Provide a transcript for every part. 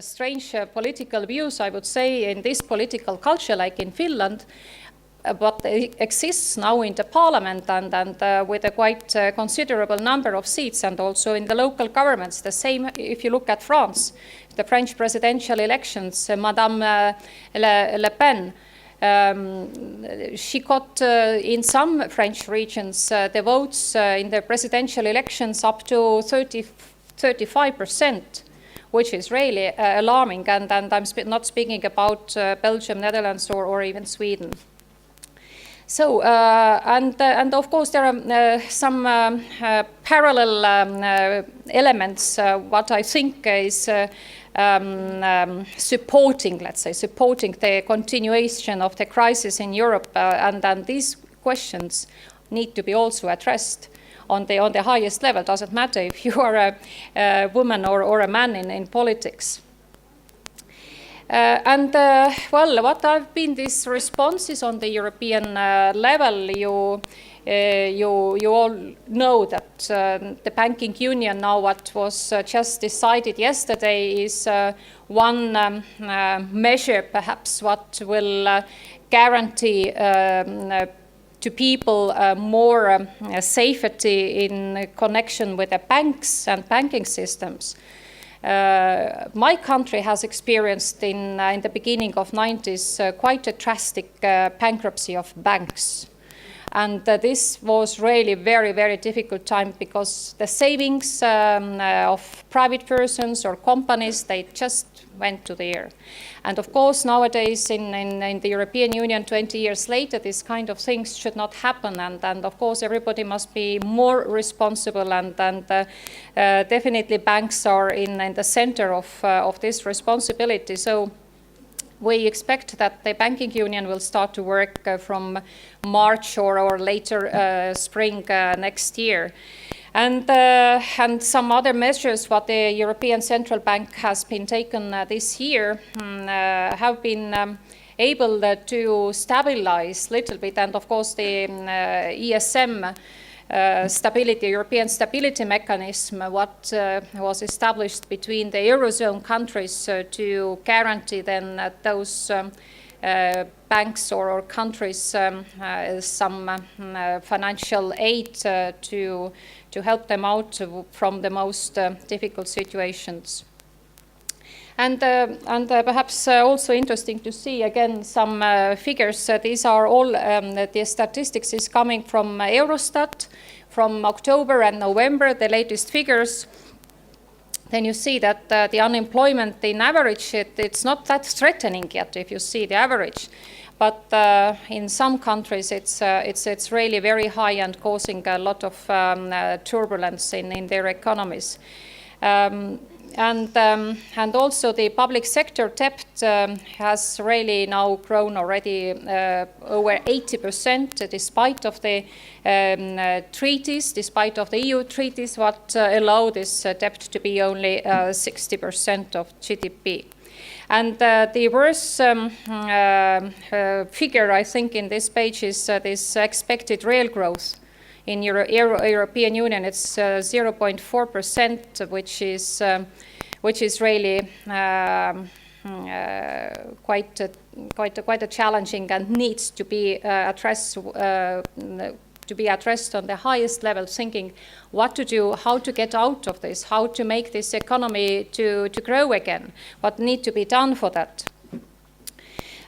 strange political views, I would say, in this political culture, like in Finland, but it exists now in the parliament and with a quite considerable number of seats, and also in the local governments. The same if you look at France, the French presidential elections, Madame Le Pen, she got in some French regions the votes in the presidential elections up to 35%, which is really alarming, and I'm not speaking about Belgium, Netherlands, or even Sweden. So, and of course there are some parallel elements, what I think is supporting the continuation of the crisis in Europe, and these questions need to be also addressed on the highest level. Doesn't matter if you are a woman or a man in politics. What have been these responses on the European level? You all know that the banking union now, what was just decided yesterday, is one measure perhaps what will guarantee to people more safety in connection with the banks and banking systems. My country has experienced in the beginning of 90s quite a drastic bankruptcy of banks. And this was really very, very difficult time, because the savings of private persons or companies, they just went to the air. And of course, nowadays in the European Union, 20 years later, these kind of things should not happen. And of course, everybody must be more responsible, and definitely banks are in the center of this responsibility. So we expect that the banking union will start to work from March or later spring next year. And some other measures what the European Central Bank has been taken this year have been able to stabilize a little bit. And of course the ESM European Stability Mechanism, what was established between the Eurozone countries to guarantee then those banks or countries some financial aid to help them out from the most difficult situations. And perhaps also interesting to see again some figures. These are all the statistics is coming from Eurostat from October and November, the latest figures. Then you see that the unemployment in average, it's not that threatening yet if you see the average. But in some countries, it's really very high and causing a lot of turbulence in their economies. And also the public sector debt has really now grown already over 80%, despite of the treaties, despite of the EU treaties, what allow this debt to be only 60% of GDP. And the worst figure, I think, in this page is this expected real growth. In European Union, it's 0.4%, which is really quite a challenging and needs to be addressed on the highest level. Thinking what to do, how to get out of this, how to make this economy to grow again, what need to be done for that.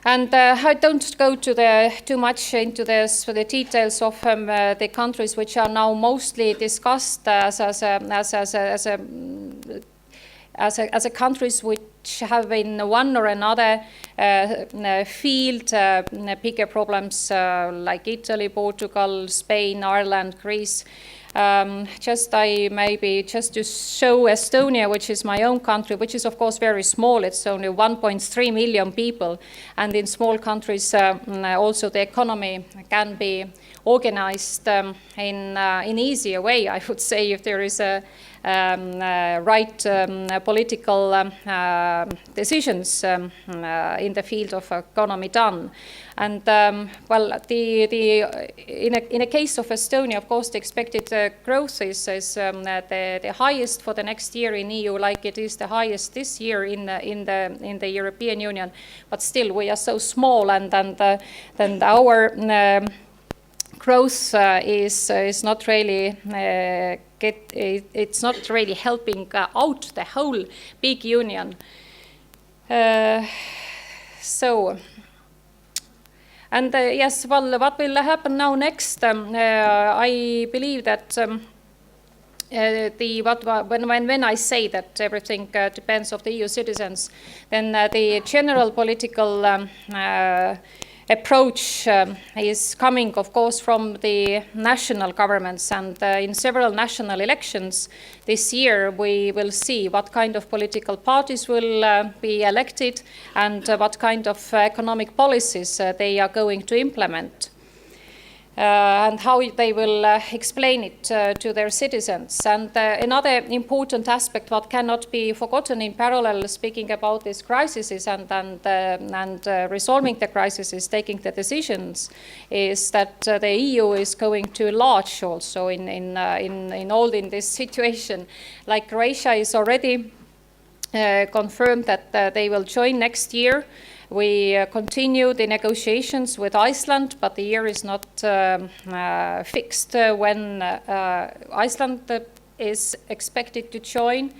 And I don't go to too much into the details of the countries which are now mostly discussed as countries which have in one or another field bigger problems like Italy, Portugal, Spain, Ireland, Greece. Just to show Estonia, which is my own country, which is of course very small. It's only 1.3 million people, and in small countries also the economy can be organized in easier way, I would say, if there is a right political decisions in the field of economy done. And well, in a case of Estonia, of course, the expected growth is the highest for the next year in EU, like it is the highest this year in the European Union. But still, we are so small, and our growth is not really it's not really helping out the whole big union. And yes, well, what will happen now next? I believe that when I say that everything depends on the EU citizens, then the general political approach is coming, of course, from the national governments, and in several national elections this year we will see what kind of political parties will be elected and what kind of economic policies they are going to implement. And how they will explain it to their citizens. And another important aspect what cannot be forgotten in parallel, speaking about these crises and resolving the crises, taking the decisions, is that the EU is going to enlarge also in this situation. Like Croatia is already confirmed that they will join next year. We continue the negotiations with Iceland, but the year is not fixed when Iceland is expected to join.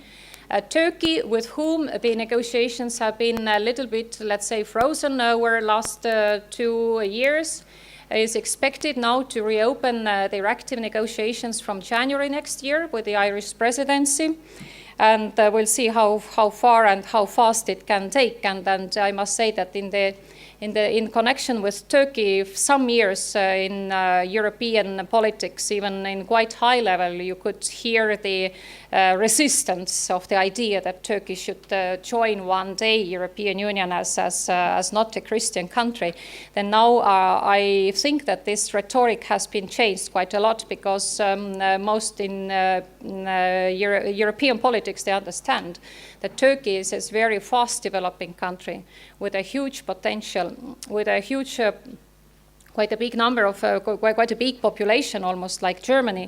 Turkey, with whom the negotiations have been a little bit, let's say, frozen over the last 2 years, is expected now to reopen their active negotiations from January next year with the Irish presidency. And we'll see how far and how fast it can take. And I must say that in connection with Turkey, some years in European politics, even in quite high level, you could hear the resistance of the idea that Turkey should join one day European Union as not a Christian country. Then now I think that this rhetoric has been changed quite a lot, because most in European politics, they understand that Turkey is a very fast developing country with a huge potential, with a huge quite a big number of, quite a big population, almost like Germany,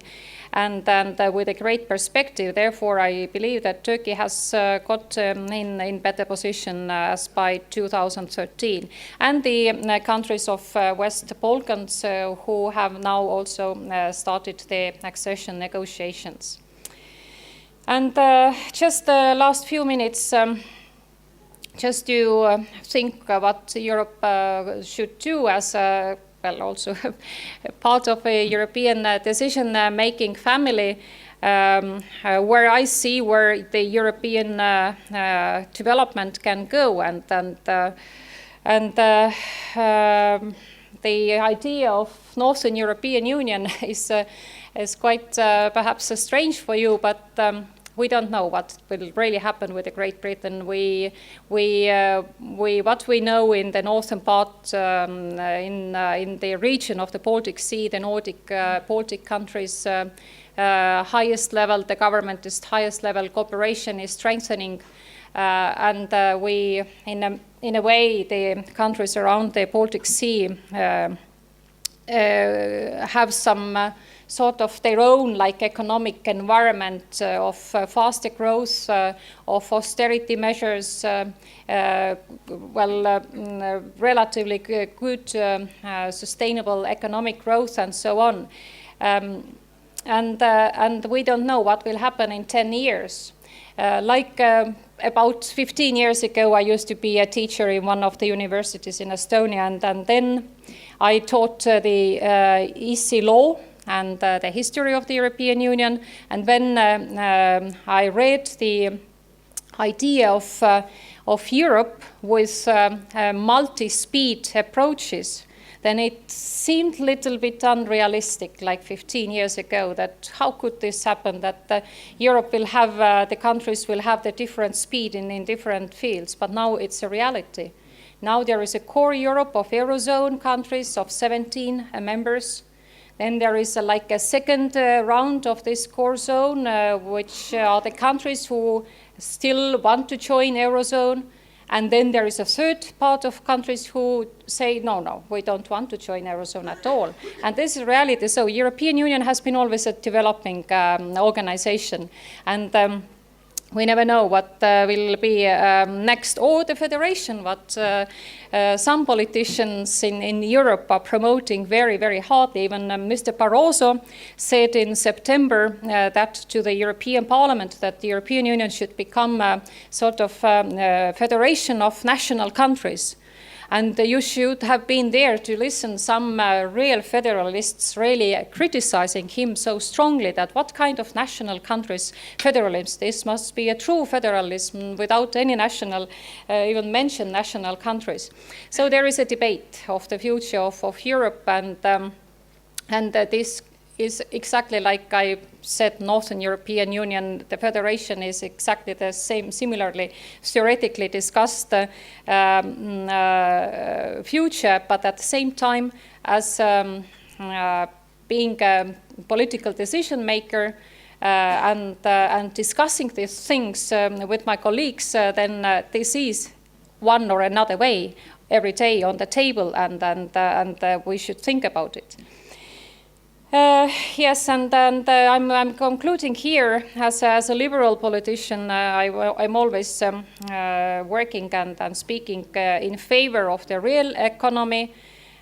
and with a great perspective. Therefore, I believe that Turkey has got in better position as by 2013. And the countries of West Balkans who have now also started the accession negotiations. And just the last few minutes, just to think what Europe should do as a, well, also part of a European decision-making family, where I see where the European development can go, and the idea of Northern European Union is quite perhaps strange for you, but we don't know what will really happen with the Great Britain. What we know in the northern part, in the region of the Baltic Sea, the Nordic Baltic countries, highest level, the government is highest level, cooperation is strengthening, and we, in a way, the countries around the Baltic Sea have some sort of their own like economic environment of faster growth, of austerity measures, relatively good sustainable economic growth, and so on. And we don't know what will happen in 10 years. About 15 years ago, I used to be a teacher in one of the universities in Estonia, and then I taught the EC law and the history of the European Union. And when I read the idea of Europe with multi-speed approaches, then it seemed a little bit unrealistic, like 15 years ago, that how could this happen, that Europe will have, the countries will have the different speed in different fields. But now it's a reality. Now there is a core Europe of Eurozone countries of 17 members. Then there is like a second round of this core zone, which are the countries who still want to join Eurozone. And then there is a third part of countries who say, no, we don't want to join Eurozone at all. And this is reality. So European Union has been always a developing organization. And we never know what will be next, or the federation, what some politicians in Europe are promoting very, very hard. Even Mr. Barroso said in September that to the European Parliament that the European Union should become a sort of federation of national countries. And you should have been there to listen some real federalists really criticizing him so strongly that what kind of national countries federalism? This must be a true federalism without any national, even mention national countries. So there is a debate of the future of Europe, and this is exactly like I said, Northern European Union, the federation is exactly the same, similarly theoretically discussed future, but at the same time as being a political decision maker and discussing these things with my colleagues, then this is one or another way every day on the table, and we should think about it. Yes, and I'm concluding here as a liberal politician. I'm always working and speaking in favor of the real economy,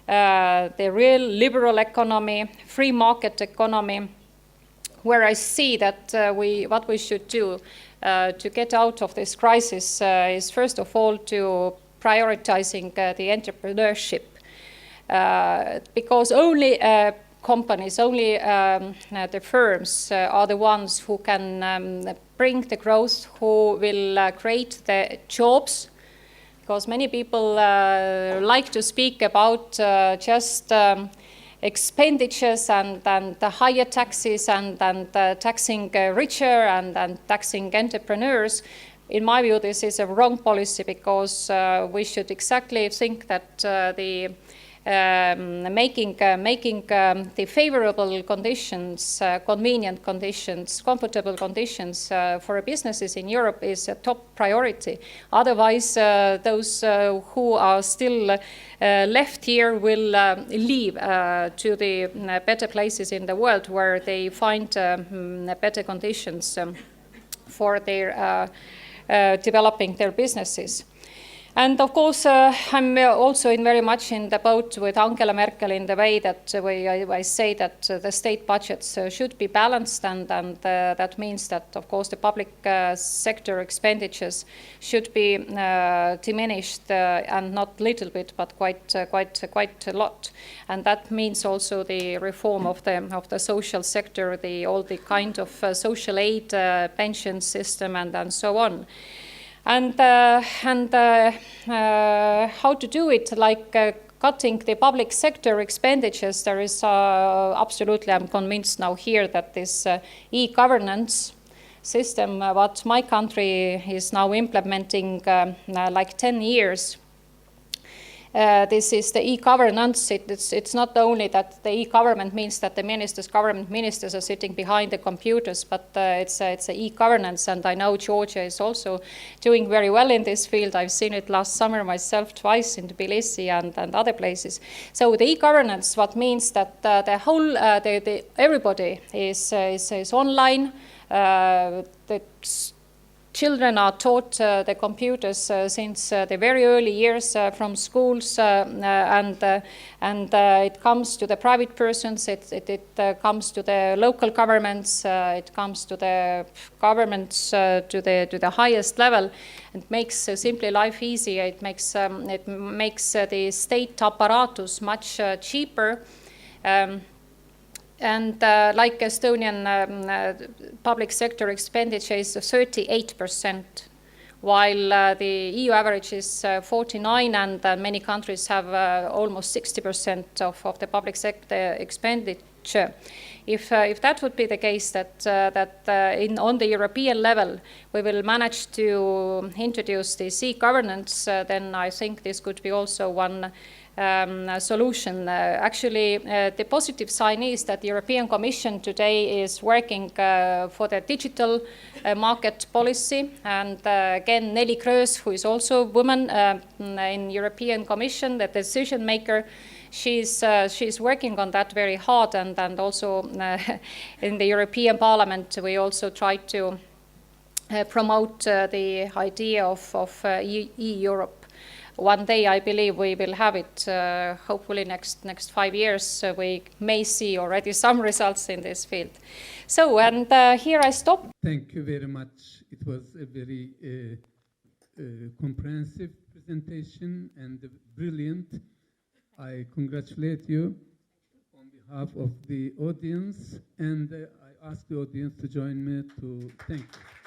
the real liberal economy, free market economy, where I see that what we should do to get out of this crisis is first of all to prioritizing the entrepreneurship, because only companies, only the firms are the ones who can bring the growth, who will create the jobs, because many people like to speak about just expenditures and the higher taxes and taxing richer and taxing entrepreneurs. In my view, this is a wrong policy, because we should exactly think that the making the favorable conditions, convenient conditions, comfortable conditions for businesses in Europe is a top priority. Otherwise, those who are still left here will leave to the better places in the world, where they find better conditions for their developing their businesses. And of course, I'm also very much in the boat with Angela Merkel in the way that I say that the state budgets should be balanced, and that means that, of course, the public sector expenditures should be diminished, and not little bit, but quite a lot. And that means also the reform of the social sector, all the kind of social aid, pension system, and so on. And how to do it, like cutting the public sector expenditures, there is absolutely, I'm convinced now here that this e-governance system, what my country is now implementing like 10 years, this is the e-governance. It's not only that the e-government means that the government ministers are sitting behind the computers, but it's a e-governance, and I know Georgia is also doing very well in this field. I've seen it last summer myself twice in Tbilisi and other places. So the e-governance, what means that the whole, everybody is online. The children are taught the computers since the very early years from schools, and it comes to the private persons, it comes to the local governments, it comes to the governments to the highest level, and makes simply life easier. It makes the state apparatus much cheaper. And like Estonian public sector expenditure is 38%, while the EU average is 49%, and many countries have almost 60% of the public sector Chair. If that would be the case, on the European level we will manage to introduce the e-governance, then I think this could be also one solution. Actually, the positive sign is that the European Commission today is working for the digital market policy, and again Nelly Kroes, who is also a woman in European Commission, the decision maker, she's working on that very hard, and also in the European Parliament we also try to promote the idea of e-Europe. One day I believe we will have it, hopefully next 5 years we may see already some results in this field. So, and here I stop. Thank you very much. It was a very comprehensive presentation and brilliant. I congratulate you on behalf of the audience, and I ask the audience to join me to thank you.